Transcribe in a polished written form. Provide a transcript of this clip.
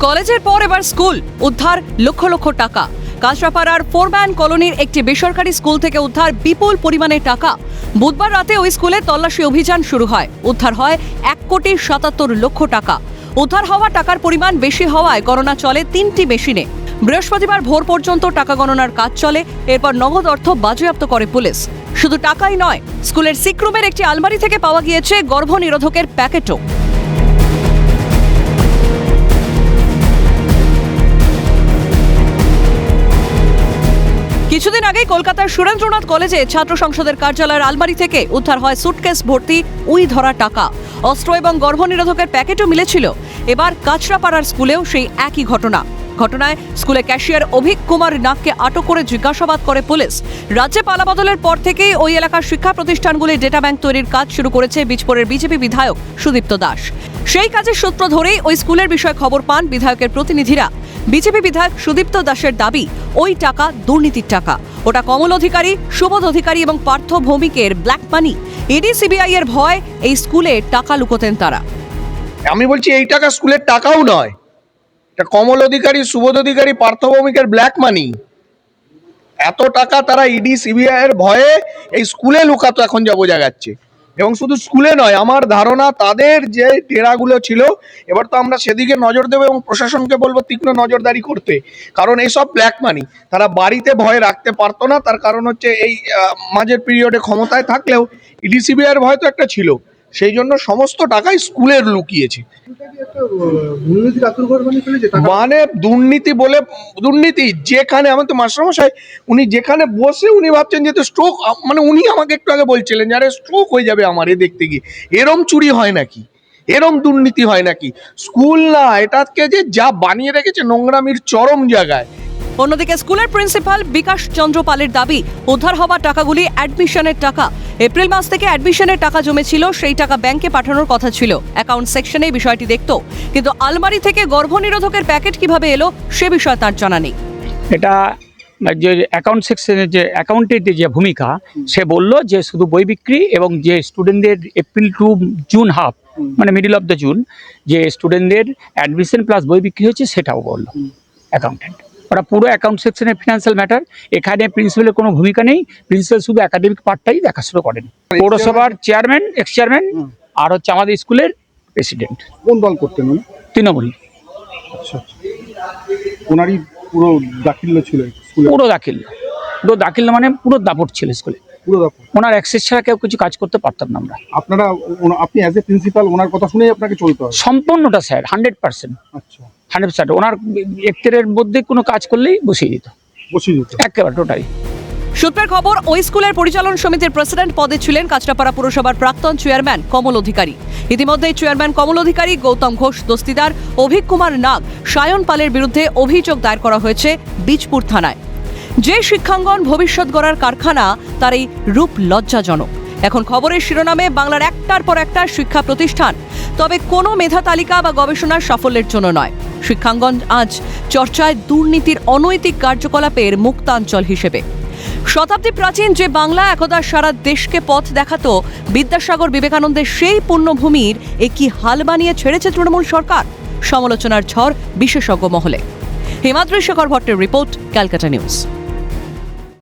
কলেজের পর এবার স্কুল উদ্ধার লক্ষ লক্ষ টাকা। কাঁচরাপাড়ার ফোরম্যান কলোনির একটি বেসরকারি স্কুল থেকে উদ্ধার বিপুল পরিমাণের টাকা। বুধবার রাতে ওই স্কুলে তল্লাশি অভিযান শুরু হয়। উদ্ধার হয় 1,77,00,000 টাকা। উদ্ধার হওয়া টাকার পরিমাণ বেশি হওয়ায় গণনা চলে 3টি মেশিনে। বৃহস্পতিবার ভোর পর্যন্ত টাকা গণনার কাজ চলে। এরপর নগদ অর্থ বাজেয়াপ্ত করে পুলিশ। শুধু টাকাই নয়, স্কুলের সিকরুমের একটি আলমারি থেকে পাওয়া গিয়েছে গর্ভনিরোধকের প্যাকেটও। কিছুদিন আগেই কলকাতার সুরেন্দ্রনাথ কলেজে ছাত্র সংসদের কার্যালয়ের আলমারি থেকে উদ্ধার হয় সুটকেস ভর্তি উই ধরা টাকা, অস্ত্র এবং গর্ভনিরোধকের প্যাকেটও মিলেছিল। এবার কাঁচরাপাড়ার স্কুলেও সেই একই ঘটনায় স্কুলে ক্যাশিয়ার অভিক কুমার নাগকে আটক করে জিজ্ঞাসাবাদ করে পুলিশ। রাজ্যে পালাবদলের পর থেকেই ওই এলাকার শিক্ষা প্রতিষ্ঠানগুলির ডেটা ব্যাংক তৈরির কাজ শুরু করেছে বীজপুরের বিজেপি বিধায়ক সুদীপ্ত দাস। সেই কাজের সূত্র ধরেই ওই স্কুলের বিষয়ে খবর পান বিধায়কের প্রতিনিধিরা। বিজেপি বিধায়ক সুদীপ্ত দাসের দাবি, ওই টাকা দুর্নীতির টাকা। ওটা কমল অধিকারী, সুবোধ অধিকারী এবং পার্থ ভৌমিকের ব্ল্যাক মানি। ইডি সিবিআই এর ভয় এই স্কুলে টাকা লুকোতেন তারা। আমি বলছি এই টাকা স্কুলের টাকাও নয়, এটা কমল অধিকারী, সুবোধ অধিকারী, পার্থ ভৌমিকের ব্ল্যাক মানি। এত টাকা তারা ইডি সিবিআই এর ভয়ে এই স্কুলে লুকাতো, এখন যা বোঝা যাচ্ছে। এবং শুধু স্কুলে নয়, আমার ধারণা তাদের যে ডেরাগুলো ছিল, এবার তো আমরা সেদিকে নজর দেবো এবং প্রশাসনকে বলবো তীক্ষ্ণ নজরদারি করতে। কারণ এইসব ব্ল্যাক মানি তারা বাড়িতে ভয় রাখতে পারতো না। তার কারণ হচ্ছে এই মাঝের পিরিয়ডে ক্ষমতায় থাকলেও ইডি সিবিআই এর ভয় তো একটা ছিল, সেই জন্য সমস্ত টাকাই স্কুলের লুকিয়েছে। মানে দুর্নীতি বলে দুর্নীতি যেখানে, আমার তো মাস্টারমশাই উনি যেখানে বসে উনি ভাবছেন যে স্ট্রোক, মানে উনি আমাকে একটু আগে বলছিলেন যে আরে স্ট্রোক হয়ে যাবে আমার এ দেখতে গিয়ে। এরম চুরি হয় নাকি, এরম দুর্নীতি হয় নাকি? স্কুল না, এটাকে যে যা বানিয়ে রেখেছে নোংরামির চরম জায়গায়। অন্যদিকে স্কুলের প্রিন্সিপাল বিকাশ চন্দ্র পালের দাবি, উদ্ধার হওয়া টাকাগুলি অ্যাডমিশনের টাকা। এপ্রিল মাস থেকে অ্যাডমিশনের টাকা জমেছিল, সেই টাকা ব্যাংকে পাঠানোর কথা ছিল। অ্যাকাউন্ট সেকশনে বিষয়টি দেখত, কিন্তু আলমারি থেকে গর্ভনিরোধকের প্যাকেট কিভাবে এলো সে বিষয়ে তার জানা নেই। এটা যে অ্যাকাউন্ট সেকশনের যে অ্যাকাউন্টের যে ভূমিকা, সে বলল যে শুধু বই বিক্রি এবং যে স্টুডেন্টদের এপ্রিল টু জুন হাফ, মানে মিডল অফ দ্য জুন যে স্টুডেন্টদের অ্যাডমিশন প্লাস বই বিক্রি হয়েছে সেটাও বললো অ্যাকাউন্টেন্ট। ওরা পুরো অ্যাকাউন্ট সেকশনের ফিনান্সিয়াল ম্যাটার। এখানে প্রিন্সিপালের কোনো ভূমিকা নেই, প্রিন্সিপাল শুধু একাডেমিক পার্টটাই দেখাশোনা করেন। পৌরসভার চেয়ারম্যান, এক্স চেয়ারম্যান, আর হচ্ছে আমাদের স্কুলের প্রেসিডেন্ট। কোন দল করতেন উনি? তৃণমূল। আচ্ছা, ওনারই পুরো দাখিল্য ছিল স্কুলে? পুরো দাখিল্য মানে পুরো দাপট ছিল স্কুলে, পুরো দাপট। ওনার অ্যাক্সেস ছাড়া কেউ কিছু কাজ করতে পারতাম না আমরা। আপনি অ্যাজ এ প্রিন্সিপাল ওনার কথা শুনেই আপনাকে চলতে হবে সম্পূর্ণটা স্যার, 100%। আচ্ছা, 100%। ওনার এক্টের মধ্যে কোনো কাজ করলেই বসিয়ে দিত একেবারে টোটালি। সূত্রের খবর, ওই স্কুলের পরিচালন সমিতির প্রেসিডেন্ট পদে ছিলেন কাঁচরাপাড়া পুরসভার প্রাক্তন চেয়ারম্যান কমল অধিকারী। ইতিমধ্যেই চেয়ারম্যান কমল অধিকারী, গৌতম ঘোষ দস্তিদার, অভিক কুমার নাগ, সায়ন পালের বিরুদ্ধে অভিযোগ দায়ের করা হয়েছে বীজপুর থানায়। যে শিক্ষাঙ্গন ভবিষ্যৎ গড়ার কারখানা, তার এই রূপ লজ্জাজনক। এখন খবরের শিরোনামে বাংলার একটার পর একটা শিক্ষা প্রতিষ্ঠান, তবে কোনো মেধা তালিকা বা গবেষণার সাফল্যের জন্য নয়। শিক্ষাঙ্গন আজ চর্চায় দুর্নীতির অনৈতিক কার্যকলাপের মুক্তাঞ্চল হিসেবে। শতাব্দী প্রাচীন যে বাংলা একদা সারা দেশকে পথ দেখাতো, বিদ্যাসাগর বিবেকানন্দের সেই পুণ্যভূমির কি হাল বানিয়ে ছেড়েছে তৃণমূল সরকার। সমালোচনার ঝড় বিশেষজ্ঞ মহলে। হিমাদ্রি শেখর ভট্টের রিপোর্ট, ক্যালকাটা নিউজ।